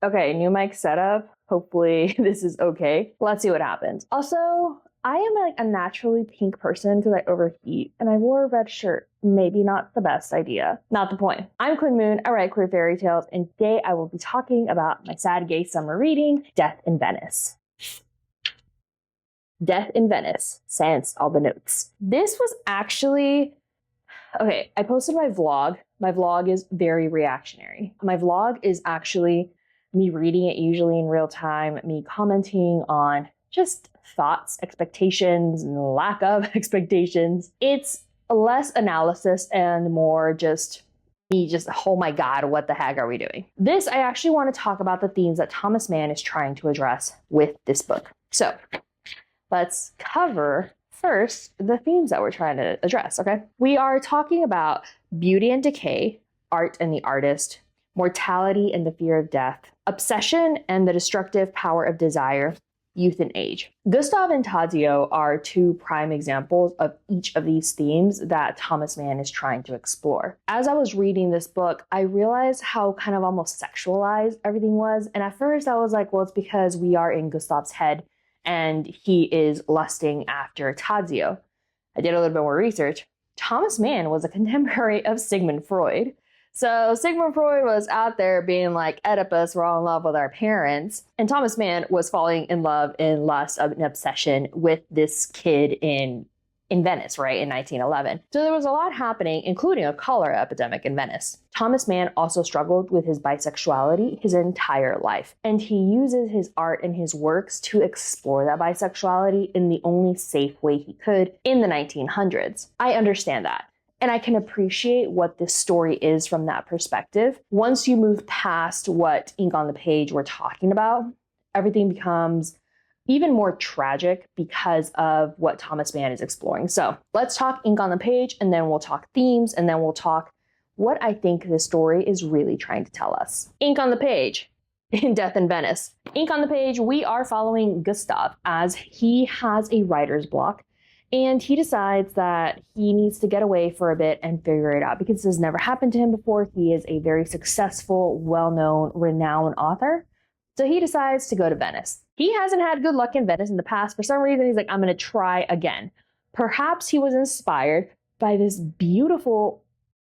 Okay, new mic setup. Hopefully this is okay. Let's see what happens. Also, I am like a naturally pink person because I overheat and I wore a red shirt. Maybe not the best idea. Not the point. I'm Quinn Moone. I write queer fairy tales, and today I will be talking about my sad gay summer reading, Death in Venice. Death in Venice, sans all the notes. This was actually, okay, I posted my vlog. My vlog is very reactionary. My vlog is actually me reading it usually in real time, me commenting on just thoughts, expectations, and lack of expectations. It's less analysis and more just me just, oh my God, what the heck are we doing? This, I actually want to talk about the themes that Thomas Mann is trying to address with this book. So let's cover first the themes that we're trying to address, okay? We are talking about beauty and decay, art and the artist, mortality and the fear of death, obsession and the destructive power of desire, youth and age. Gustav and Tadzio are two prime examples of each of these themes that Thomas Mann is trying to explore. As I was reading this book, I realized how kind of almost sexualized everything was. And at first I was like, well, it's because we are in Gustav's head and he is lusting after Tadzio. I did a little bit more research. Thomas Mann was a contemporary of Sigmund Freud. So Sigmund Freud was out there being like, Oedipus, we're all in love with our parents. And Thomas Mann was falling in love in lust of an obsession with this kid in Venice, right, in 1911. So there was a lot happening, including a cholera epidemic in Venice. Thomas Mann also struggled with his bisexuality his entire life. And he uses his art and his works to explore that bisexuality in the only safe way he could in the 1900s. I understand that. And I can appreciate what this story is from that perspective. Once you move past what ink on the page we're talking about, everything becomes even more tragic because of what Thomas Mann is exploring. So let's talk ink on the page, and then we'll talk themes, and then we'll talk what I think this story is really trying to tell us. Ink on the page. In Death in Venice. Ink on the page, we are following Gustav as he has a writer's block. And he decides that he needs to get away for a bit and figure it out because this has never happened to him before. He is a very successful, well-known, renowned author. So he decides to go to Venice. He hasn't had good luck in Venice in the past. For some reason, he's like, I'm going to try again. Perhaps he was inspired by this beautiful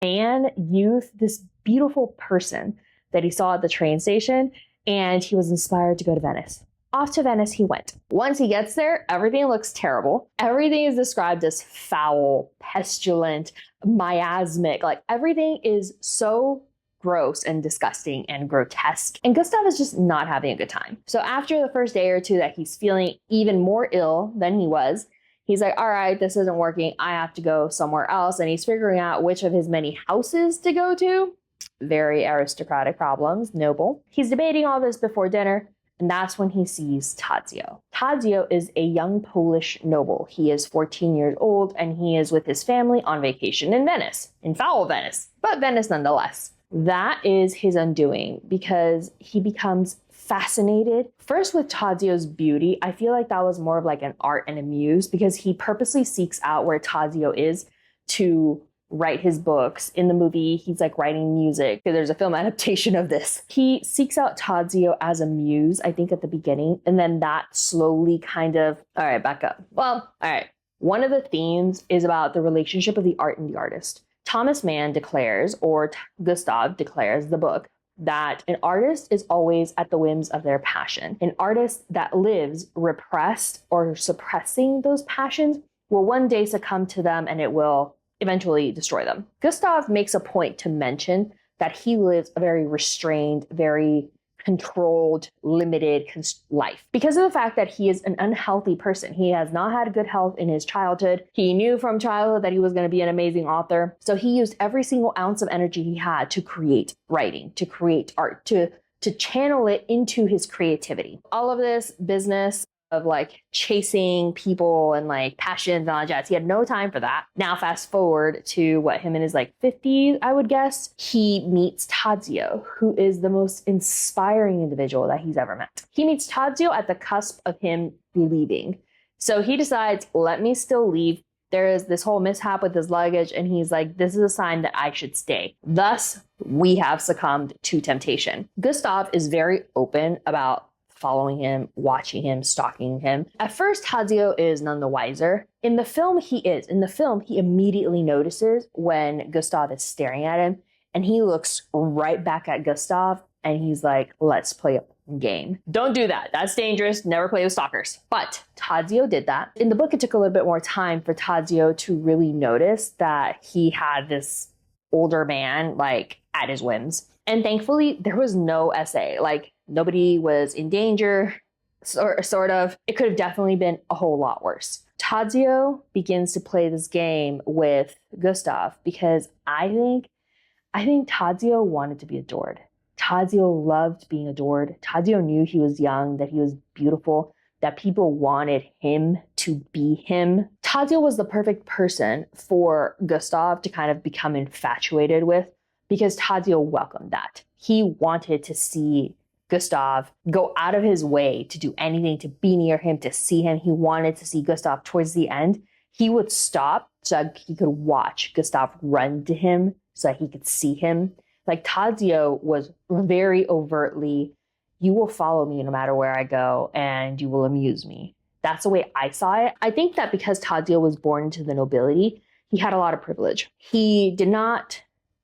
youth, this beautiful person that he saw at the train station, and he was inspired to go to Venice. Off to Venice he went. Once he gets there, everything looks terrible. Everything is described as foul, pestilent, miasmic. Like everything is so gross and disgusting and grotesque. And Gustav is just not having a good time. So after the first day or two that he's feeling even more ill than he was, he's like, all right, this isn't working. I have to go somewhere else. And he's figuring out which of his many houses to go to. Very aristocratic problems, noble. He's debating all this before dinner. And that's when he sees Tadzio. Tadzio is a young Polish noble. He is 14 years old and he is with his family on vacation in Venice, in foul Venice, but Venice nonetheless. That is his undoing because he becomes fascinated first with Tadzio's beauty. I feel like that was more of like an art and a muse because he purposely seeks out where Tadzio is to write his books. In the movie, he's like writing music. There's a film adaptation of this. He seeks out Tadzio as a muse, I think at the beginning, and then that slowly kind of, all right, back up. Well, all right. One of the themes is about the relationship of the art and the artist. Thomas Mann declares, or Gustav declares the book, that an artist is always at the whims of their passion. An artist that lives repressed or suppressing those passions will one day succumb to them and it will eventually destroy them. Gustav makes a point to mention that he lives a very restrained, very controlled, limited life because of the fact that he is an unhealthy person. He has not had good health in his childhood. He knew from childhood that he was going to be an amazing author. So he used every single ounce of energy he had to create writing, to create art, to channel it into his creativity. All of this business of like chasing people and like passions and all that jazz. He had no time for that. Now fast forward to what, him in his like 50s, I would guess. He meets Tadzio, who is the most inspiring individual that he's ever met. He meets Tadzio at the cusp of him leaving. So he decides, let me still leave There is this whole mishap with his luggage, and he's like, this is a sign that I should stay. Thus, we have succumbed to temptation. Gustav is very open about following him, watching him, stalking him. At first, Tadzio is none the wiser. In the film, he is. In the film, he immediately notices when Gustav is staring at him, and he looks right back at Gustav, and he's like, let's play a game. Don't do that. That's dangerous. Never play with stalkers. But Tadzio did that. In the book, it took a little bit more time for Tadzio to really notice that he had this older man like at his whims. And thankfully, there was no essay. Like, nobody was in danger, sort of. It could have definitely been a whole lot worse. Tadzio begins to play this game with Gustav because I think Tadzio wanted to be adored. Tadzio loved being adored. Tadzio knew he was young, that he was beautiful, that people wanted him to be him. Tadzio was the perfect person for Gustav to kind of become infatuated with because Tadzio welcomed that. He wanted to see Gustav go out of his way to do anything, to be near him, to see him. He wanted to see Gustav. Towards the end, he would stop so that he could watch Gustav run to him so that he could see him. Like, Tadzio was very overtly, you will follow me no matter where I go, and you will amuse me. That's the way I saw it. I think that because Tadzio was born into the nobility, he had a lot of privilege. He did not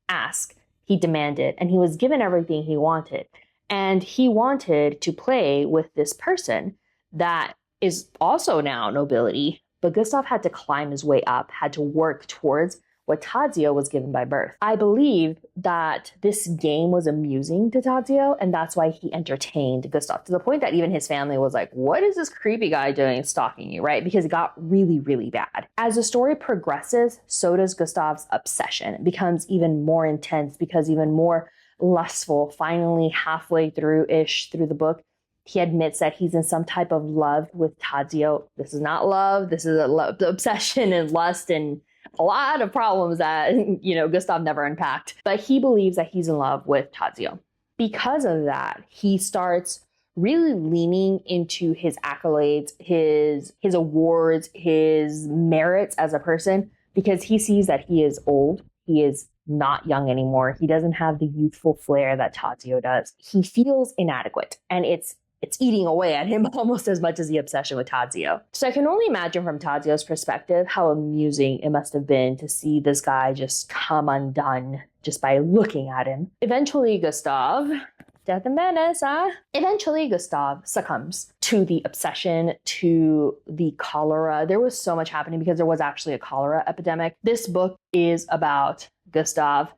ask, he demanded, and he was given everything he wanted. And he wanted to play with this person that is also now nobility, but Gustav had to climb his way up, had to work towards what Tadzio was given by birth. I believe that this game was amusing to Tadzio, and that's why he entertained Gustav, to the point that even his family was like, what is this creepy guy doing stalking you, right? Because it got really, really bad. As the story progresses, so does Gustav's obsession. It becomes even more intense, because even more lustful. Finally, halfway through-ish through the book, he admits that he's in some type of love with Tadzio. This is not love. This is obsession and lust and a lot of problems that, Gustav never unpacked. But he believes that he's in love with Tadzio. Because of that, he starts really leaning into his accolades, his awards, his merits as a person, because he sees that he is old. He is not young anymore. He doesn't have the youthful flair that Tadzio does. He feels inadequate, and it's eating away at him almost as much as the obsession with Tadzio. So I can only imagine from Tadzio's perspective how amusing it must have been to see this guy just come undone just by looking at him. Eventually, Gustav, death in Venice, Eventually, Gustav succumbs to the obsession, to the cholera. There was so much happening because there was actually a cholera epidemic. This book is about Gustav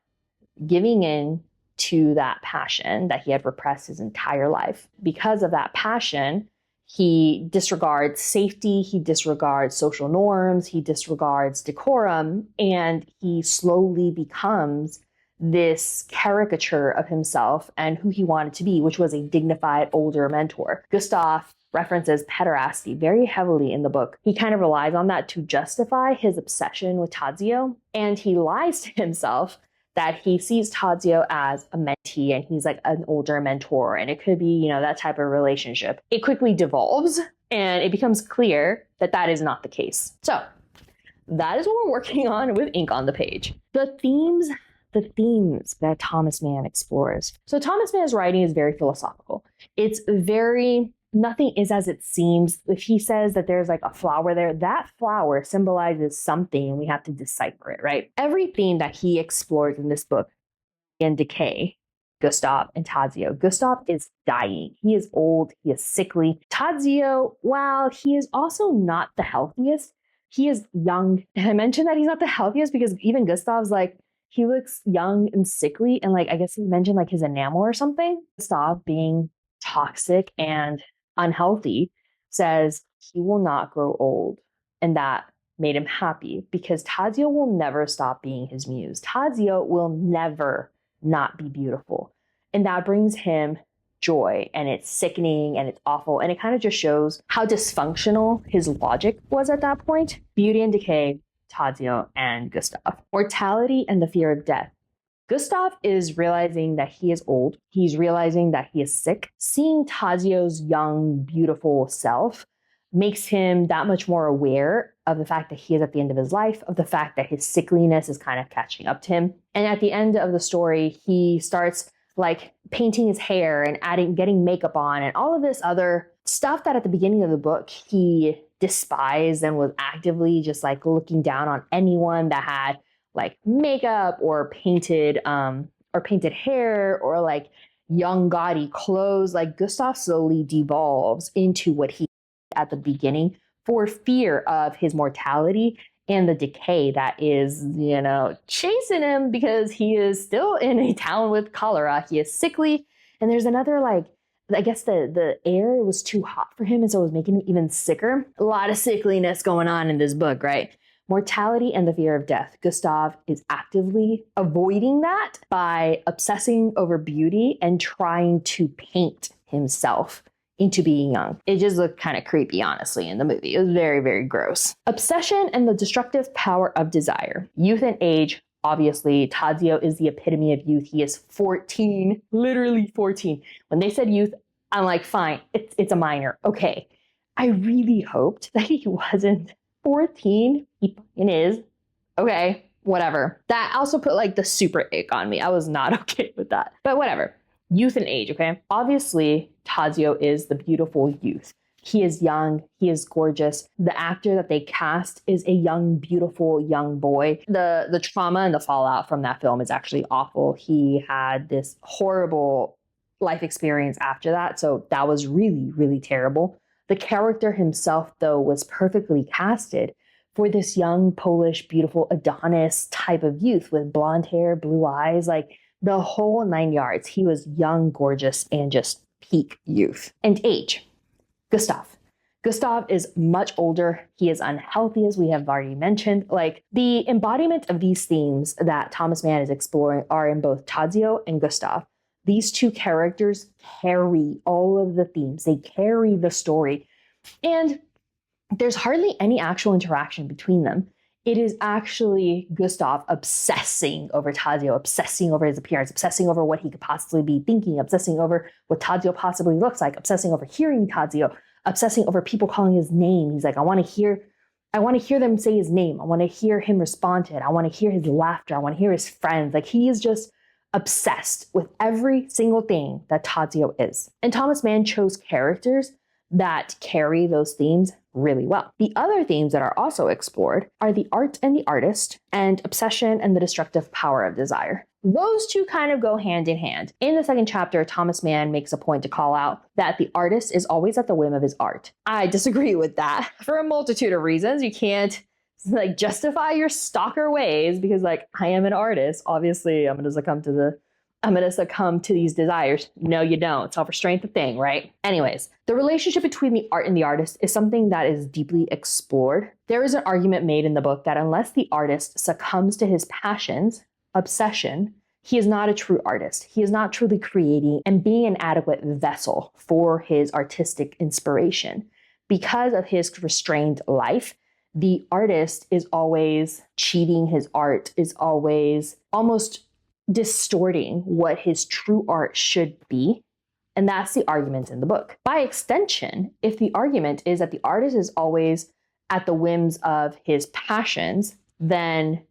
giving in to that passion that he had repressed his entire life. Because of that passion, he disregards safety, he disregards social norms, he disregards decorum, and he slowly becomes this caricature of himself and who he wanted to be, which was a dignified older mentor. Gustav references pederasty very heavily in the book. He kind of relies on that to justify his obsession with Tadzio, and he lies to himself that he sees Tadzio as a mentee and he's like an older mentor, and it could be, that type of relationship. It quickly devolves, and it becomes clear that that is not the case. So that is what we're working on with ink on the page. The themes that Thomas Mann explores. So Thomas Mann's writing is very philosophical. It's very, nothing is as it seems. If he says that there's like a flower there, that flower symbolizes something, and we have to decipher it, right? Every theme that he explores in this book, in decay, Gustav and Tadzio. Gustav is dying. He is old. He is sickly. Tadzio, while he is also not the healthiest, he is young. And I mentioned that he's not the healthiest because even Gustav's like, he looks young and sickly, and like, I guess he mentioned like his enamel or something. Gustav, being toxic and unhealthy, says he will not grow old. And that made him happy because Tadzio will never stop being his muse. Tadzio will never not be beautiful. And that brings him joy, and it's sickening and it's awful. And it kind of just shows how dysfunctional his logic was at that point. Beauty and decay, Tadzio and Gustav. Mortality and the fear of death. Gustav is realizing that he is old. He's realizing that he is sick. Seeing Tadzio's young, beautiful self makes him that much more aware of the fact that he is at the end of his life, of the fact that his sickliness is kind of catching up to him. And at the end of the story, he starts like painting his hair and getting makeup on and all of this other stuff that at the beginning of the book he despised and was actively just like looking down on anyone that had like makeup or painted hair or like young gaudy clothes. Like Gustav slowly devolves into what he at the beginning for fear of his mortality and the decay that is, chasing him because he is still in a town with cholera. He is sickly. And there's another, I guess the air was too hot for him, and so it was making him even sicker. A lot of sickliness going on in this book, right? Mortality and the fear of death. Gustav is actively avoiding that by obsessing over beauty and trying to paint himself into being young. It just looked kind of creepy, honestly, in the movie. It was very, very gross. Obsession and the destructive power of desire. Youth and age. Obviously, Tadzio is the epitome of youth. He is 14, literally 14. When they said youth, I'm like, fine, it's a minor. Okay. I really hoped that he wasn't 14. He fucking is. Okay, whatever. That also put like the super ick on me. I was not okay with that. But whatever. Youth and age, okay? Obviously, Tadzio is the beautiful youth. He is young. He is gorgeous. The actor that they cast is a young, beautiful young boy. The trauma and the fallout from that film is actually awful. He had this horrible life experience after that. So that was really, really terrible. The character himself, though, was perfectly casted for this young, Polish, beautiful Adonis type of youth with blonde hair, blue eyes, like the whole 9 yards. He was young, gorgeous, and just peak youth. And age. Gustav. Gustav is much older. He is unhealthy, as we have already mentioned. Like, the embodiment of these themes that Thomas Mann is exploring are in both Tadzio and Gustav. These two characters carry all of the themes. They carry the story. And there's hardly any actual interaction between them. It is actually Gustav obsessing over Tadzio, obsessing over his appearance, obsessing over what he could possibly be thinking, obsessing over what Tadzio possibly looks like, obsessing over hearing Tadzio, obsessing over people calling his name. He's like, I want to hear them say his name. I want to hear him respond to it. I want to hear his laughter. I want to hear his friends. Like, he is just obsessed with every single thing that Tadzio is. And Thomas Mann chose characters that carry those themes really well. The other themes that are also explored are the art and the artist, and obsession and the destructive power of desire. Those two kind of go hand in hand. In the second chapter, Thomas Mann makes a point to call out that the artist is always at the whim of his art. I disagree with that for a multitude of reasons. You can't justify your stalker ways because I am an artist. Obviously, I'm going to succumb to these desires. No, you don't. Self-restraint, the thing, right? Anyways, the relationship between the art and the artist is something that is deeply explored. There is an argument made in the book that unless the artist succumbs to his passions, obsession, he is not a true artist. He is not truly creating and being an adequate vessel for his artistic inspiration. Because of his restrained life, the artist is always cheating his art, is always almost distorting what his true art should be. And that's the argument in the book. By extension, if the argument is that the artist is always at the whims of his passions, then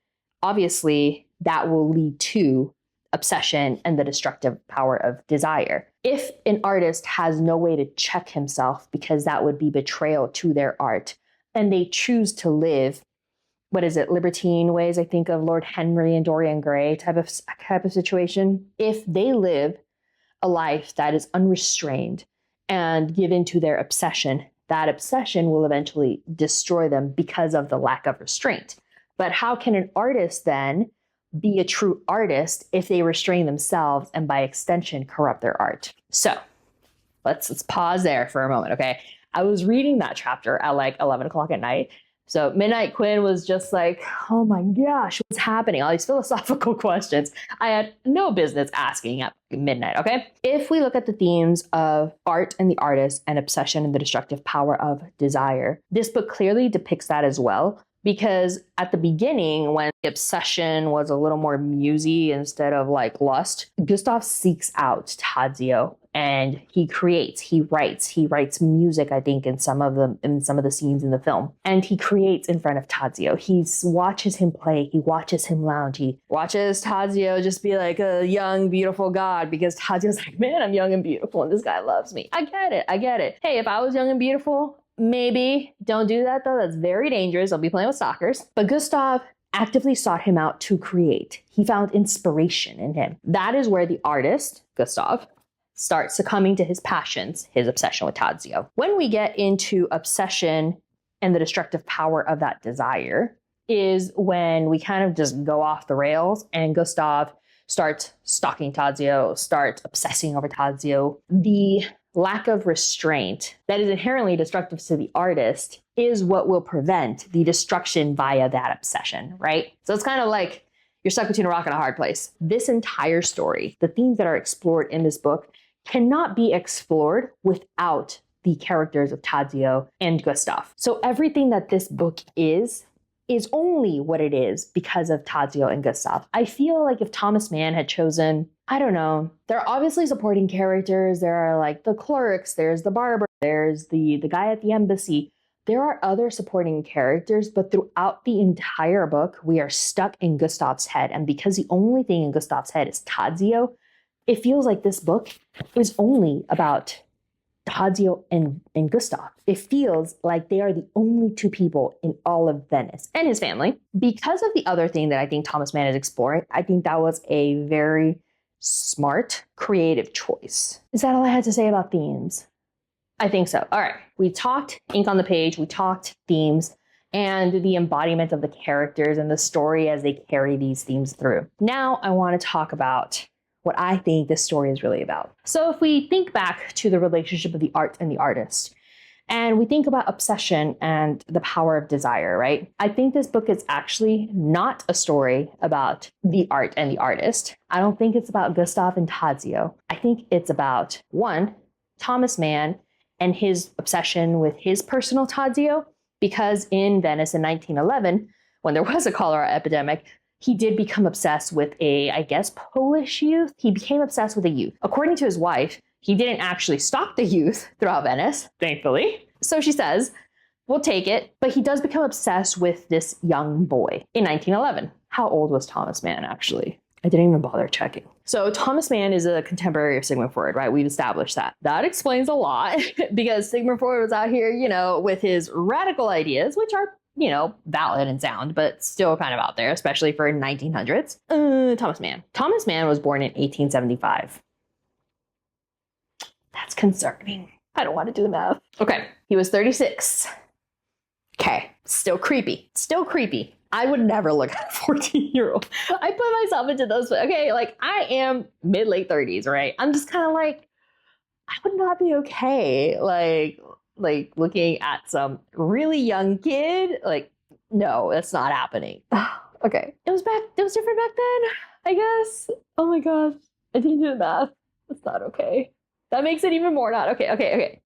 obviously that will lead to obsession and the destructive power of desire. If an artist has no way to check himself, because that would be betrayal to their art, and they choose to live libertine ways, I think of Lord Henry and Dorian Gray type of situation. If they live a life that is unrestrained and give into their obsession, that obsession will eventually destroy them because of the lack of restraint. But how can an artist then be a true artist if they restrain themselves and by extension corrupt their art? So let's pause there for a moment, okay? I was reading that chapter at 11 o'clock at night. So midnight Quinn was just like, oh my gosh, what's happening? All these philosophical questions I had no business asking at midnight, okay? If we look at the themes of art and the artist and obsession and the destructive power of desire, this book clearly depicts that as well. Because at the beginning, when the obsession was a little more musy instead of lust, Gustav seeks out Tadzio and he writes music, I think, in some of the scenes in the film. And he creates in front of Tadzio. He watches him play, he watches him lounge, he watches Tadzio just be like a young, beautiful god, because Tadzio's like, man, I'm young and beautiful and this guy loves me. I get it. Hey, if I was young and beautiful, maybe. Don't do that though. That's very dangerous. I'll be playing with stalkers. But Gustav actively sought him out to create. He found inspiration in him. That is where the artist, Gustav, starts succumbing to his passions, his obsession with Tadzio. When we get into obsession and the destructive power of that desire is when we kind of just go off the rails and Gustav starts stalking Tadzio, starts obsessing over Tadzio. The lack of restraint that is inherently destructive to the artist is what will prevent the destruction via that obsession, right? So it's kind of like you're stuck between a rock and a hard place. This entire story, the themes that are explored in this book, cannot be explored without the characters of Tadzio and Gustav. So everything that this book is only what it is because of Tadzio and Gustav. I feel like if Thomas Mann had chosen, I don't know, there are obviously supporting characters. There are like the clerks, there's the barber, there's the guy at the embassy. There are other supporting characters, but throughout the entire book, we are stuck in Gustav's head. And because the only thing in Gustav's head is Tadzio, it feels like this book is only about Tadzio and Gustav. It feels like they are the only two people in all of Venice and his family. Because of the other thing that I think Thomas Mann is exploring, I think that was a very smart, creative choice. Is that all I had to say about themes? I think so. All right. We talked ink on the page, we talked themes, and the embodiment of the characters and the story as they carry these themes through. Now I want to talk about what I think this story is really about. So if we think back to the relationship of the art and the artist, and we think about obsession and the power of desire, right? I think this book is actually not a story about the art and the artist. I don't think it's about Gustav and Tadzio. I think it's about, one, Thomas Mann and his obsession with his personal Tadzio, because in Venice in 1911, when there was a cholera epidemic, he did become obsessed with a, I guess, Polish youth. He became obsessed with a youth. According to his wife, he didn't actually stalk the youth throughout Venice, thankfully. So she says, we'll take it. But he does become obsessed with this young boy in 1911. How old was Thomas Mann, actually? I didn't even bother checking. So Thomas Mann is a contemporary of Sigmund Freud, right? We've established that. That explains a lot because Sigmund Freud was out here, with his radical ideas, which are valid and sound, but still kind of out there, especially for 1900s. Thomas Mann. Thomas Mann was born in 1875. That's concerning. I don't want to do the math. Okay, he was 36. Okay, still creepy. I would never look at a 14-year-old. I put myself into those, okay, like I am mid-late 30s, right? I'm just kind of like, I would not be okay, like looking at some really young kid. Like, no, that's not happening. Okay. It was different back then, I guess. Oh my gosh. I didn't do the math. That's not okay. That makes it even more not okay. Okay.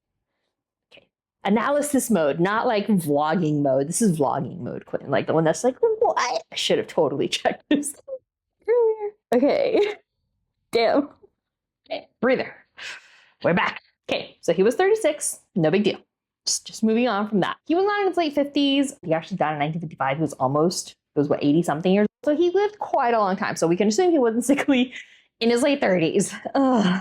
Analysis mode, not like vlogging mode. This is vlogging mode, Quinn. Like the one that's like, what? I should have totally checked this earlier. Okay. Damn. Okay. Breather. We're back. Okay, so he was 36, no big deal. Just moving on from that. He was not in his late 50s. He actually died in 1955. He was 80-something years old. So he lived quite a long time. So we can assume he wasn't sickly in his late 30s.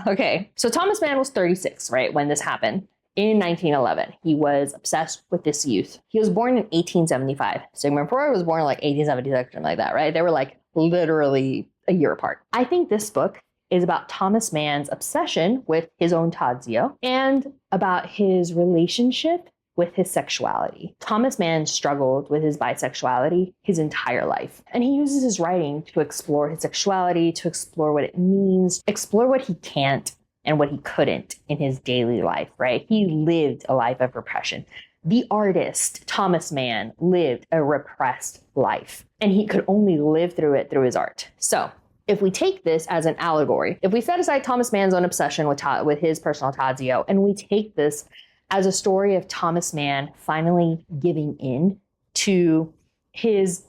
Okay, so Thomas Mann was 36, right, when this happened. In 1911, he was obsessed with this youth. He was born in 1875. Sigmund Freud was born in like 1876, something like that, right? They were like literally a year apart. I think this book is about Thomas Mann's obsession with his own Tadzio and about his relationship with his sexuality. Thomas Mann struggled with his bisexuality his entire life. And he uses his writing to explore his sexuality, to explore what it means, explore what he can't and what he couldn't in his daily life, right? He lived a life of repression. The artist, Thomas Mann, lived a repressed life, and he could only live through it through his art. So if we take this as an allegory, if we set aside Thomas Mann's own obsession with his personal Tadzio, and we take this as a story of Thomas Mann finally giving in to his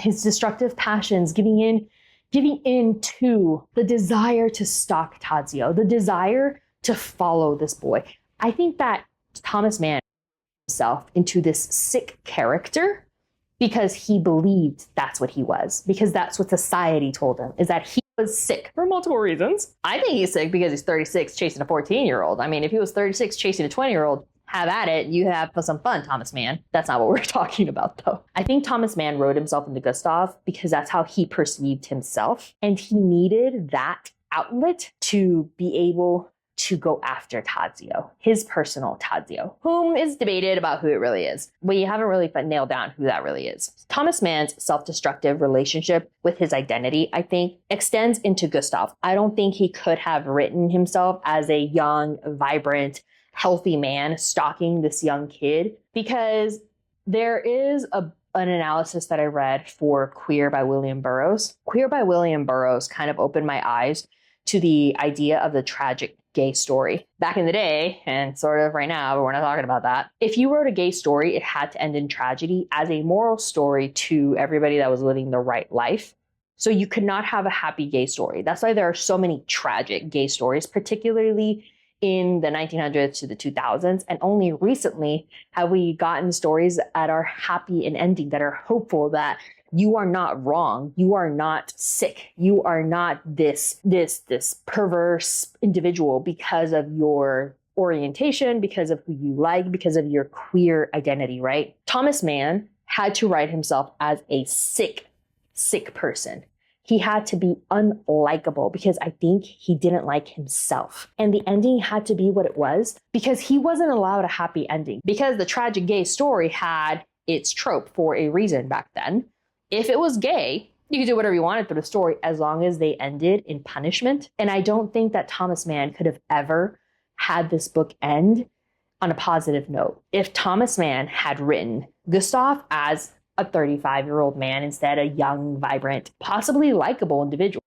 destructive passions, giving in to the desire to stalk Tadzio, the desire to follow this boy. I think that Thomas Mann himself into this sick character because he believed that's what he was, because that's what society told him, is that he was sick for multiple reasons. I think he's sick because he's 36 chasing a 14-year-old. I mean, if he was 36 chasing a 20-year-old, have at it. You have some fun, Thomas Mann. That's not what we're talking about, though. I think Thomas Mann wrote himself into Gustav because that's how he perceived himself. And he needed that outlet to be able to go after Tadzio, his personal Tadzio, whom is debated about who it really is. We haven't really nailed down who that really is. Thomas Mann's self-destructive relationship with his identity, I think, extends into Gustav. I don't think he could have written himself as a young, vibrant, healthy man stalking this young kid, because there is an analysis that I read for Queer by William Burroughs. Queer by William Burroughs kind of opened my eyes to the idea of the tragic gay story. Back in the day, and sort of right now, but we're not talking about that. If you wrote a gay story, it had to end in tragedy as a moral story to everybody that was living the right life. So you could not have a happy gay story. That's why there are so many tragic gay stories, particularly in the 1900s to the 2000s. And only recently have we gotten stories that are happy and ending, that are hopeful, that you are not wrong. You are not sick. You are not this perverse individual because of your orientation, because of who you like, because of your queer identity, right? Thomas Mann had to write himself as a sick person. He had to be unlikable because I think he didn't like himself. And the ending had to be what it was because he wasn't allowed a happy ending, because the tragic gay story had its trope for a reason back then. If it was gay, you could do whatever you wanted through the story as long as they ended in punishment. And I don't think that Thomas Mann could have ever had this book end on a positive note. If Thomas Mann had written Gustav as a 35-year-old man instead, a young, vibrant, possibly likable individual,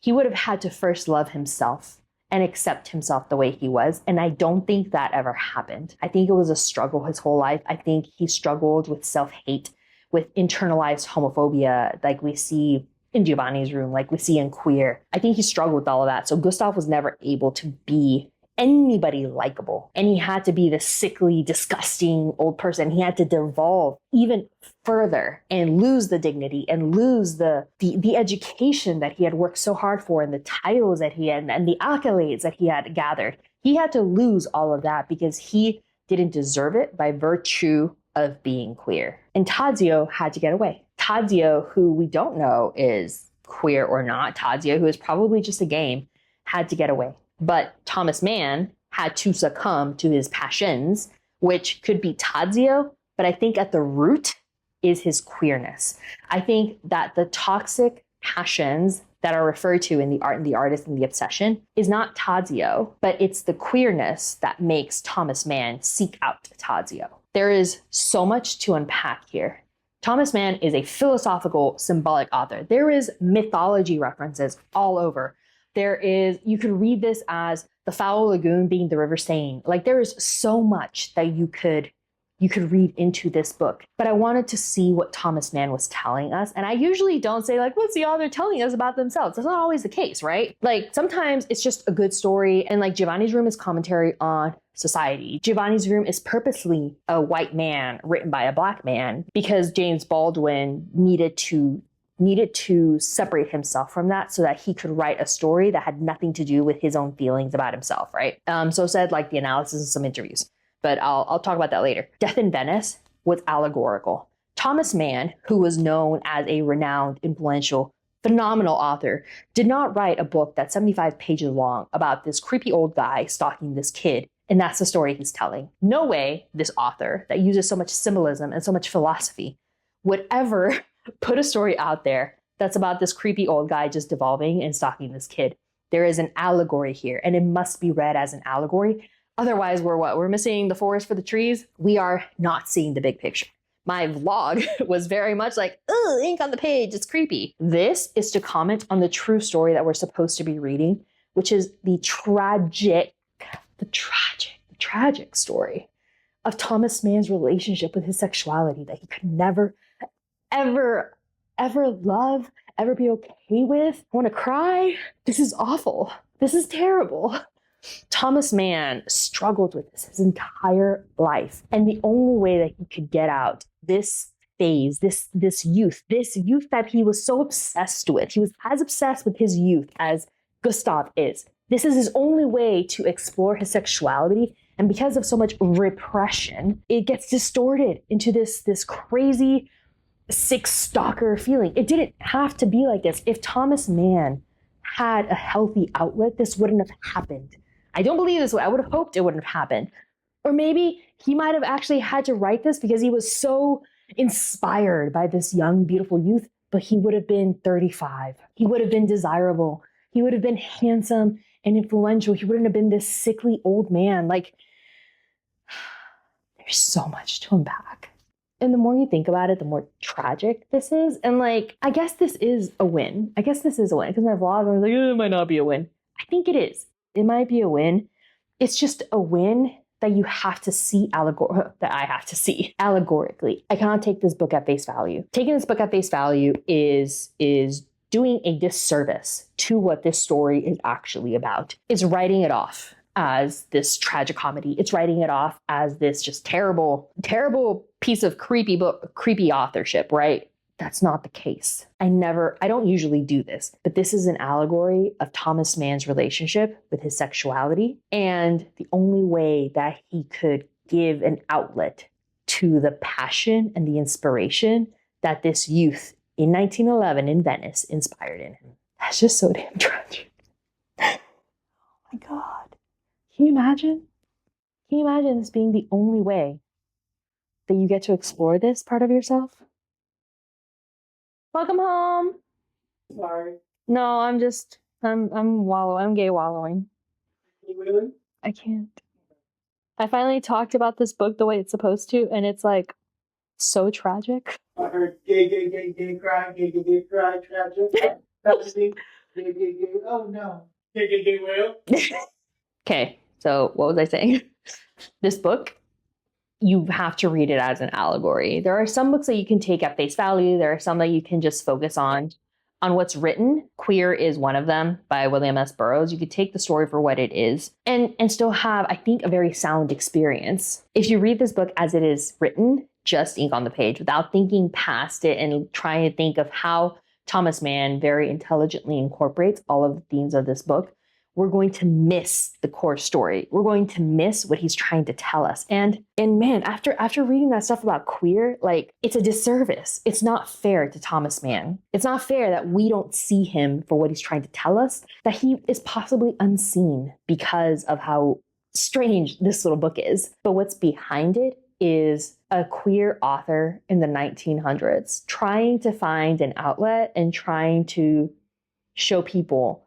he would have had to first love himself and accept himself the way he was. And I don't think that ever happened. I think it was a struggle his whole life. I think he struggled with self-hate, with internalized homophobia, like we see in Giovanni's Room, like we see in Queer. I think he struggled with all of that. So Gustav was never able to be anybody likable. And he had to be the sickly, disgusting old person. He had to devolve even further and lose the dignity and lose the education that he had worked so hard for, and the titles that he had and the accolades that he had gathered. He had to lose all of that because he didn't deserve it by virtue of being queer. And Tadzio had to get away. Tadzio, who we don't know is queer or not, Tadzio, who is probably just a game, had to get away. But Thomas Mann had to succumb to his passions, which could be Tadzio, but I think at the root is his queerness. I think that the toxic passions that are referred to in The Art and the Artist and the Obsession is not Tadzio, but it's the queerness that makes Thomas Mann seek out Tadzio. There is so much to unpack here. Thomas Mann is a philosophical, symbolic author. There is mythology references all over. You could read this as the Foul Lagoon being the River Seine. Like, there is so much that you could read into this book. But I wanted to see what Thomas Mann was telling us. And I usually don't say, like, what's the author telling us about themselves? That's not always the case, right? Like, sometimes it's just a good story. And like Giovanni's Room is commentary on society. Giovanni's Room is purposely a white man written by a black man because James Baldwin needed to separate himself from that so that he could write a story that had nothing to do with his own feelings about himself, right? So said like the analysis and some interviews, but I'll talk about that later. Death in Venice was allegorical. Thomas Mann, who was known as a renowned, influential, phenomenal author, did not write a book that's 75 pages long about this creepy old guy stalking this kid, and that's the story he's telling. No way this author that uses so much symbolism and so much philosophy would ever put a story out there that's about this creepy old guy just devolving and stalking this kid. There is an allegory here, and it must be read as an allegory. Otherwise, we're what? We're missing the forest for the trees. We are not seeing the big picture. My vlog was very much like, ugh, ink on the page, it's creepy. This is to comment on the true story that we're supposed to be reading, which is the tragic story of Thomas Mann's relationship with his sexuality that he could never ever love, ever be okay with. I want to cry. This is awful. This is terrible. Thomas Mann struggled with this his entire life. And the only way that he could get out this phase, this youth that he was so obsessed with, he was as obsessed with his youth as Gustav is. This is his only way to explore his sexuality. And because of so much repression, it gets distorted into this crazy, sick stalker feeling. It didn't have to be like this. If Thomas Mann had a healthy outlet, this wouldn't have happened. I don't believe this. I would have hoped it wouldn't have happened. Or maybe he might have actually had to write this because he was so inspired by this young, beautiful youth, but he would have been 35. He would have been desirable. He would have been handsome and influential. He wouldn't have been this sickly old man. Like, there's so much to unpack. And the more you think about it, the more tragic this is. And like, I guess this is a win. Because my vlog, I was like, it might not be a win. I think it is. It might be a win. It's just a win that you have to see that I have to see allegorically. I cannot take this book at face value. Taking this book at face value is doing a disservice to what this story is actually about. It's writing it off as this tragicomedy. It's writing it off as this just terrible, terrible piece of creepy authorship, right? That's not the case. I don't usually do this, but this is an allegory of Thomas Mann's relationship with his sexuality and the only way that he could give an outlet to the passion and the inspiration that this youth in 1911 in Venice inspired in him. That's just so damn tragic. Oh my God. Can you imagine? Can you imagine this being the only way that you get to explore this part of yourself? Welcome home. Sorry. No, I'm gay wallowing. You really? I can't. I finally talked about this book the way it's supposed to, and it's like so tragic. I heard gay, cry, gay, cry, tragic. Gay, oh no. Gay, whale. Okay, so what was I saying? This book, you have to read it as an allegory. There are some books that you can take at face value. There are some that you can just focus on what's written. Queer is one of them by William S. Burroughs. You could take the story for what it is and still have, I think, a very sound experience. If you read this book as it is written, just ink on the page without thinking past it and trying to think of how Thomas Mann very intelligently incorporates all of the themes of this book, we're going to miss the core story. We're going to miss what he's trying to tell us. And man, after reading that stuff about queer, like, it's a disservice. It's not fair to Thomas Mann. It's not fair that we don't see him for what he's trying to tell us, that he is possibly unseen because of how strange this little book is. But what's behind it is a queer author in the 1900s trying to find an outlet and trying to show people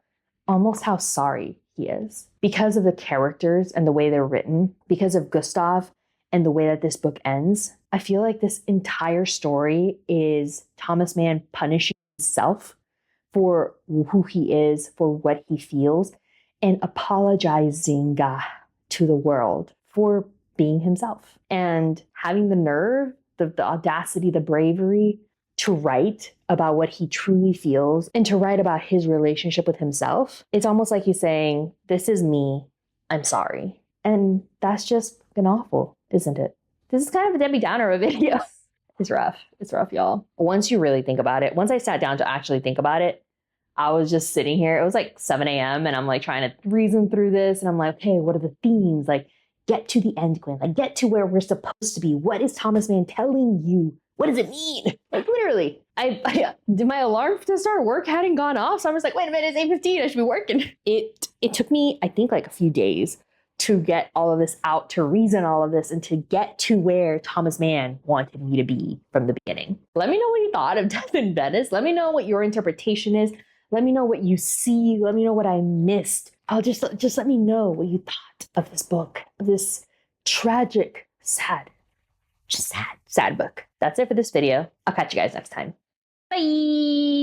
almost how sorry he is because of the characters and the way they're written, because of Gustav and the way that this book ends. I feel like this entire story is Thomas Mann punishing himself for who he is, for what he feels, and apologizing to the world for being himself and having the nerve, the audacity, the bravery to write about what he truly feels and to write about his relationship with himself. It's almost like he's saying, this is me, I'm sorry. And that's just fucking awful, isn't it? This is kind of a Debbie Downer of a video. It's rough, y'all. Once you really think about it, once I sat down to actually think about it, I was just sitting here, it was like 7 a.m. and I'm like trying to reason through this. And I'm like, okay, what are the themes? Like, get to the end, Quinn. Like, get to where we're supposed to be. What is Thomas Mann telling you? What does it mean? Like, literally, I did my alarm to start work hadn't gone off. So I was like, wait a minute, it's 8:15. I should be working. It took me, I think, like a few days to get all of this out, to reason all of this, and to get to where Thomas Mann wanted me to be from the beginning. Let me know what you thought of Death in Venice. Let me know what your interpretation is. Let me know what you see. Let me know what I missed. I'll just let me know what you thought of this book, of this tragic, sad book. That's it for this video. I'll catch you guys next time. Bye.